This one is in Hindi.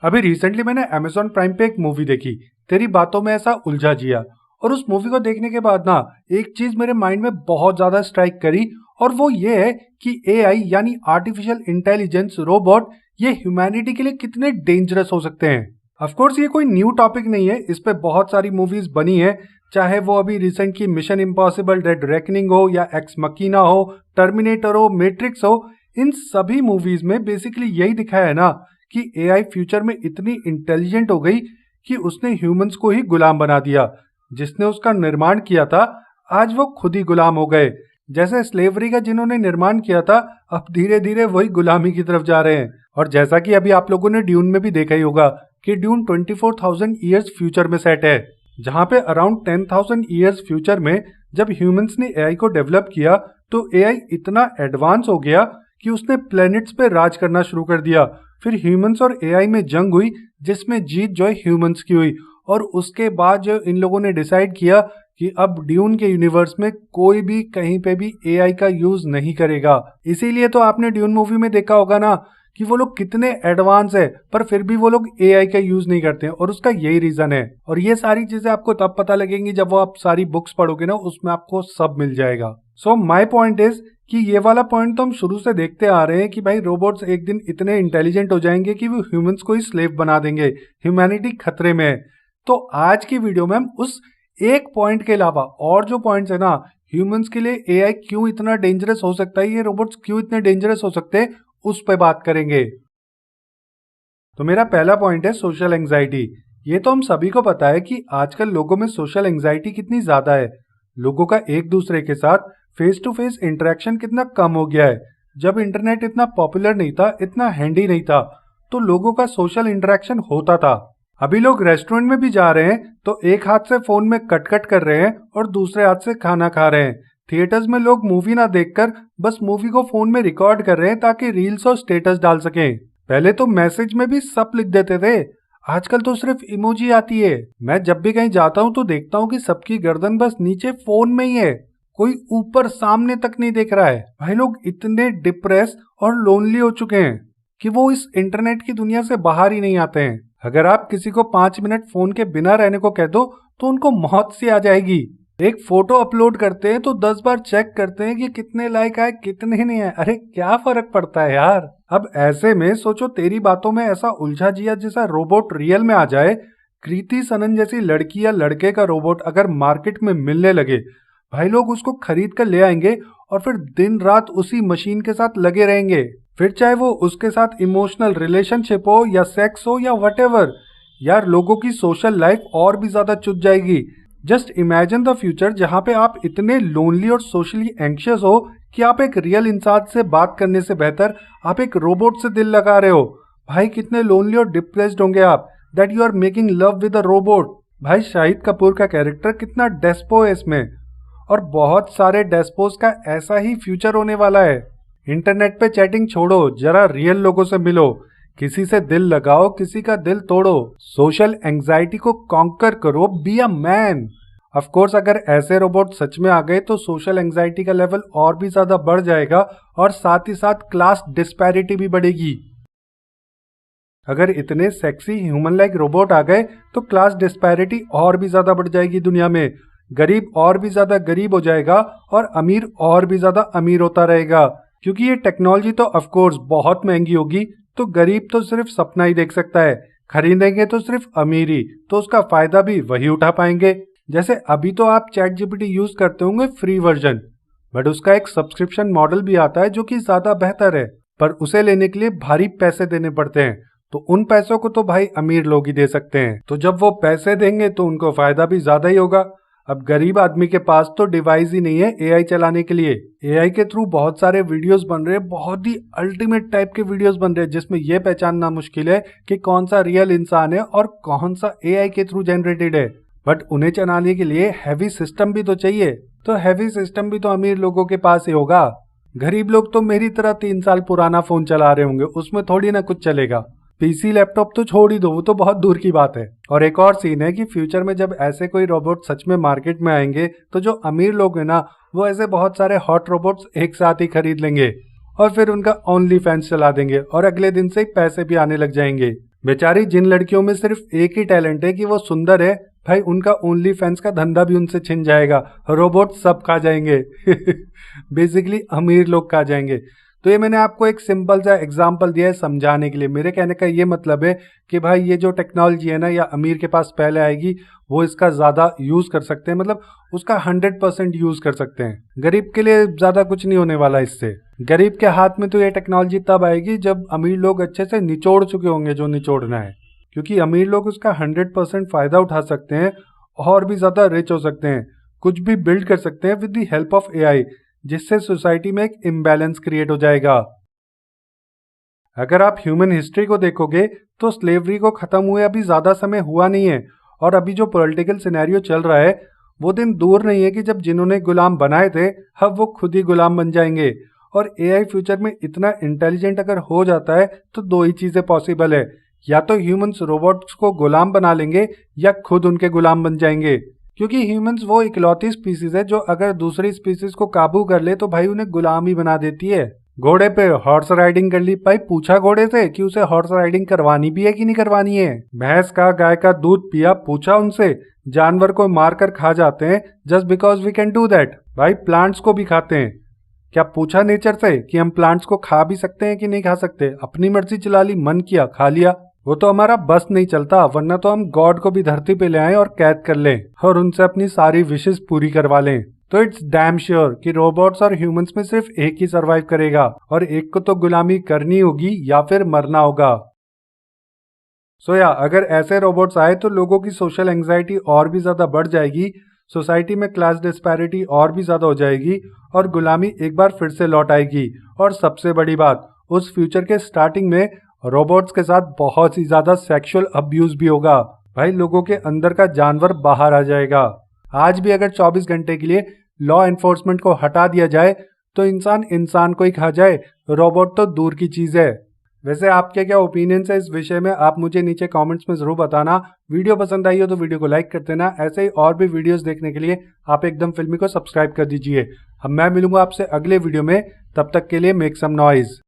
अभी रिसेंटली मैंने Amazon प्राइम पे एक मूवी देखी, तेरी बातों में ऐसा उलझा जिया। और उस मूवी को देखने के बाद ना एक चीज मेरे माइंड में बहुत ज्यादा स्ट्राइक करी, और वो ये है कि एआई यानी आर्टिफिशियल इंटेलिजेंस रोबोट ये ह्यूमैनिटी के लिए कितने डेंजरस हो सकते हैं। ऑफ कोर्स ये कोई न्यू टॉपिक नहीं है, इस पे बहुत सारी मूवीज बनी है, चाहे वो अभी रिसेंट की मिशन इम्पॉसिबल डेड रेकनिंग हो या एक्स मकीना हो, टर्मिनेटर हो, मैट्रिक्स हो। इन सभी मूवीज में बेसिकली यही दिखाया है ना कि एआई फ्यूचर में इतनी इंटेलिजेंट हो गई कि उसने ह्यूमंस को ही गुलाम बना दिया। जिसने उसका निर्माण किया था आज वो खुद ही गुलाम हो गए। जैसे स्लेवरी का जिन्होंने निर्माण किया था अब धीरे धीरे वही गुलामी की तरफ जा रहे हैं। और जैसा कि अभी आप लोगों ने ड्यून में भी देखा ही होगा कि ड्यून 24,000 ईयर्स फ्यूचर में सेट है, जहां पे अराउंड 10,000 ईयर्स फ्यूचर में जब ह्यूमंस ने एआई को डेवलप किया तो एआई इतना एडवांस हो गया कि उसने प्लैनेट्स पे राज करना शुरू कर दिया। फिर ह्यूमंस और एआई में जंग हुई जिसमें जीत जो है ह्यूमंस की हुई। और उसके बाद जो इन लोगों ने डिसाइड किया कि अब ड्यून के यूनिवर्स में कोई भी कहीं पे भी एआई का यूज नहीं करेगा। इसीलिए तो आपने ड्यून मूवी में देखा होगा ना कि वो लोग कितने एडवांस है पर फिर भी वो लोग एआई का यूज नहीं करते हैं, और उसका यही रीजन है। और ये सारी चीजें आपको तब पता लगेंगी जब वो आप सारी बुक्स पढ़ोगे ना, उसमें आपको सब मिल जाएगा। सो माई पॉइंट इज कि ये वाला पॉइंट तो हम शुरू से देखते आ रहे हैं कि भाई रोबोट्स एक दिन इतने इंटेलिजेंट हो जाएंगे कि वो ह्यूमंस को ही स्लेव बना देंगे, ह्यूमैनिटी खतरे में है। तो आज की वीडियो में हम उस एक पॉइंट के अलावा और जो पॉइंट्स है ना, ह्यूमंस के लिए एआई क्यों इतना डेंजरस हो सकता है, ये रोबोट्स क्यों इतने डेंजरस हो सकते हैं, उस पर बात करेंगे। तो मेरा पहला पॉइंट है सोशल एंजाइटी। ये तो हम सभी को पता है कि आजकल लोगों में सोशल एंजाइटी कितनी ज्यादा है। लोगों का एक दूसरे के साथ फेस टू फेस इंटरेक्शन कितना कम हो गया है। जब इंटरनेट इतना पॉपुलर नहीं था, इतना हैंडी नहीं था, तो लोगों का सोशल इंटरेक्शन होता था। अभी लोग रेस्टोरेंट में भी जा रहे हैं तो एक हाथ से फोन में कट कट कर रहे हैं और दूसरे हाथ से खाना खा रहे हैं। थिएटर्स में लोग मूवी ना देखकर बस मूवी को फोन में रिकॉर्ड कर रहे हैं ताकि रील्स और स्टेटस डाल सकें। पहले तो मैसेज में भी सब लिख देते थे, आजकल तो सिर्फ इमोजी आती है। मैं जब भी कहीं जाता हूँ तो देखता हूँ कि सबकी गर्दन बस नीचे फोन में ही है, कोई ऊपर सामने तक नहीं देख रहा है। भाई लोग इतने डिप्रेस और लोनली हो चुके हैं कि वो इस इंटरनेट की दुनिया से बाहर ही नहीं आते हैं। अगर आप किसी को 5 मिनट फोन के बिना रहने को कह दो तो उनको मौत सी आ जाएगी। एक फोटो अपलोड करते हैं तो 10 बार चेक करते हैं कि कितने लाइक आए कितने नहीं आए। अरे क्या फर्क पड़ता है यार। अब ऐसे में सोचो तेरी बातों में ऐसा उलझा जिया जैसा रोबोट रियल में आ जाए, कृति सनन जैसी लड़की या लड़के का रोबोट अगर मार्केट में मिलने लगे, भाई लोग उसको खरीद कर ले आएंगे और फिर दिन रात उसी मशीन के साथ लगे रहेंगे। फिर चाहे वो उसके साथ इमोशनल रिलेशनशिप हो या सेक्स हो या व्हाटएवर, यार लोगों की सोशल लाइफ और भी ज्यादा चुट जाएगी। जस्ट इमेजिन द फ्यूचर जहां पे आप इतने लोनली और सोशली एंग्शियस हो कि आप एक रियल इंसान से बात करने से बेहतर आप एक रोबोट से दिल लगा रहे हो। भाई कितने लोनली और डिप्रेस्ड होंगे आप, that you are making love with a robot. भाई शाहिद कपूर का कैरेक्टर कितना डेस्पो है इसमें, और बहुत सारे डेस्पोज का ऐसा ही फ्यूचर होने वाला है। इंटरनेट पे चैटिंग छोड़ो, जरा रियल लोगों से मिलो, किसी से दिल लगाओ, किसी का दिल तोड़ो, सोशल एंजाइटी को कॉन्कर करो, be a man. Of course अगर ऐसे रोबोट सच में आ गए तो सोशल एंजाइटी का लेवल और भी ज्यादा बढ़ जाएगा और साथ ही साथ क्लास डिस्पैरिटी भी बढ़ेगी। अगर इतने सेक्सी ह्यूमन लाइक रोबोट आ गए तो क्लास डिस्पैरिटी और भी ज्यादा बढ़ जाएगी दुनिया में। गरीब और भी ज्यादा गरीब हो जाएगा और अमीर और भी ज्यादा अमीर होता रहेगा, क्योंकि ये टेक्नोलॉजी तो ऑफ कोर्स बहुत महंगी होगी। तो गरीब तो सिर्फ सपना ही देख सकता है, खरीदेंगे तो सिर्फ अमीर ही, तो उसका फायदा भी वही उठा पाएंगे। जैसे अभी तो आप चैट जीपीटी यूज करते होंगे फ्री वर्जन, बट उसका एक सब्सक्रिप्शन मॉडल भी आता है जो कि ज्यादा बेहतर है, पर उसे लेने के लिए भारी पैसे देने पड़ते हैं। तो उन पैसों को तो भाई अमीर लोग ही दे सकते हैं, तो जब वो पैसे देंगे तो उनको फायदा भी ज्यादा ही होगा। अब गरीब आदमी के पास तो डिवाइस ही नहीं है एआई चलाने के लिए। एआई के थ्रू बहुत सारे वीडियोस बन रहे हैं, बहुत ही अल्टीमेट टाइप के वीडियोस बन रहे हैं जिसमें यह पहचानना मुश्किल है कि कौन सा रियल इंसान है और कौन सा एआई के थ्रू जनरेटेड है। बट उन्हें चलाने के लिए हैवी सिस्टम भी तो चाहिए, तो हैवी सिस्टम भी तो अमीर लोगों के पास ही होगा। गरीब लोग तो मेरी तरह 3 साल पुराना फोन चला रहे होंगे, उसमें थोड़ी ना कुछ चलेगा। पीसी लैपटॉप तो छोड़ ही दो, वो तो बहुत दूर की बात है। और एक और सीन है कि फ्यूचर में जब ऐसे कोई रोबोट सच में मार्केट में आएंगे तो जो अमीर लोग हैं ना, वो ऐसे बहुत सारे हॉट रोबोट्स एक साथ ही खरीद लेंगे और फिर उनका ओनली फैंस चला देंगे और अगले दिन से ही पैसे भी आने लग जाएंगे। बेचारी जिन लड़कियों में सिर्फ एक ही टैलेंट है कि वो सुंदर है, भाई उनका ओनली फैंस का धंधा भी उनसे छिन जाएगा। रोबोट सब खा जाएंगे। बेसिकली अमीर लोग खा जाएंगे। तो ये मैंने आपको एक सिंपल सा एग्जांपल दिया है समझाने के लिए। मेरे कहने का ये मतलब है कि भाई ये जो टेक्नोलॉजी है ना, या अमीर के पास पहले आएगी वो इसका ज़्यादा यूज़ कर सकते हैं, मतलब उसका 100% यूज़ कर सकते हैं। गरीब के लिए ज़्यादा कुछ नहीं होने वाला इससे। गरीब के हाथ में तो ये टेक्नोलॉजी तब आएगी जब अमीर लोग अच्छे से निचोड़ चुके होंगे जो निचोड़ना है, क्योंकि अमीर लोग उसका 100% फ़ायदा उठा सकते हैं और भी ज़्यादा रिच हो सकते हैं, कुछ भी बिल्ड कर सकते हैं with the help of AI, जिससे सोसाइटी में एक इम्बैलेंस क्रिएट हो जाएगा। अगर आप ह्यूमन हिस्ट्री को देखोगे तो स्लेवरी को ख़त्म हुए अभी ज़्यादा समय हुआ नहीं है, और अभी जो पॉलिटिकल सिनेरियो चल रहा है वो दिन दूर नहीं है कि जब जिन्होंने गुलाम बनाए थे अब वो खुद ही गुलाम बन जाएंगे। और एआई फ्यूचर में इतना इंटेलिजेंट अगर हो जाता है तो दो ही चीज़ें पॉसिबल है, या तो ह्यूमंस रोबोट्स को गुलाम बना लेंगे या खुद उनके गुलाम बन जाएंगे। क्योंकि ह्यूमंस वो इकलौती स्पीसीज है जो अगर दूसरी स्पीसीज को काबू कर ले तो भाई उन्हें गुलाम ही बना देती है। घोड़े पे हॉर्स राइडिंग कर ली, भाई पूछा घोड़े से कि उसे हॉर्स राइडिंग करवानी भी है कि नहीं करवानी है। भैंस का गाय का दूध पिया, पूछा उनसे। जानवर को मारकर खा जाते हैं just because we can do that. भाई प्लांट्स को भी खाते हैं, क्या पूछा नेचर से कि हम प्लांट्स को खा भी सकते हैं कि नहीं खा सकते? अपनी मर्जी चला ली, मन किया खा लिया। वो तो हमारा बस नहीं चलता, वरना तो हम गॉड को भी धरती पे ले आए और कैद कर लें और उनसे अपनी सारी विशेष पूरी करवा लें। तो इट्स डैम श्योर कि रोबोट्स और ह्यूमंस में सिर्फ एक ही सरवाइव करेगा, और एक को तो गुलामी करनी होगी या फिर मरना होगा। अगर ऐसे रोबोट्स आए तो लोगों की सोशल एंग्जाइटी और भी ज्यादा बढ़ जाएगी, सोसाइटी में क्लास डिस्पैरिटी और भी ज्यादा हो जाएगी, और गुलामी एक बार फिर से लौट आएगी। और सबसे बड़ी बात, उस फ्यूचर के स्टार्टिंग में रोबोट्स के साथ बहुत ही ज्यादा सेक्सुअल अब्यूज भी होगा। भाई लोगों के अंदर का जानवर बाहर आ जाएगा। आज भी अगर 24 घंटे के लिए लॉ एनफोर्समेंट को हटा दिया जाए तो इंसान इंसान को ही खा जाए, रोबोट तो दूर की चीज है। वैसे आपके क्या ओपिनियंस है इस विषय में, आप मुझे नीचे कमेंट्स में जरूर बताना। वीडियो पसंद आई हो तो वीडियो को लाइक कर देना। ऐसे ही और भी वीडियोस देखने के लिए आप एकदम फिल्मी को सब्सक्राइब कर दीजिए। अब मैं मिलूंगा आपसे अगले वीडियो में, तब तक के लिए मेक सम नॉइज।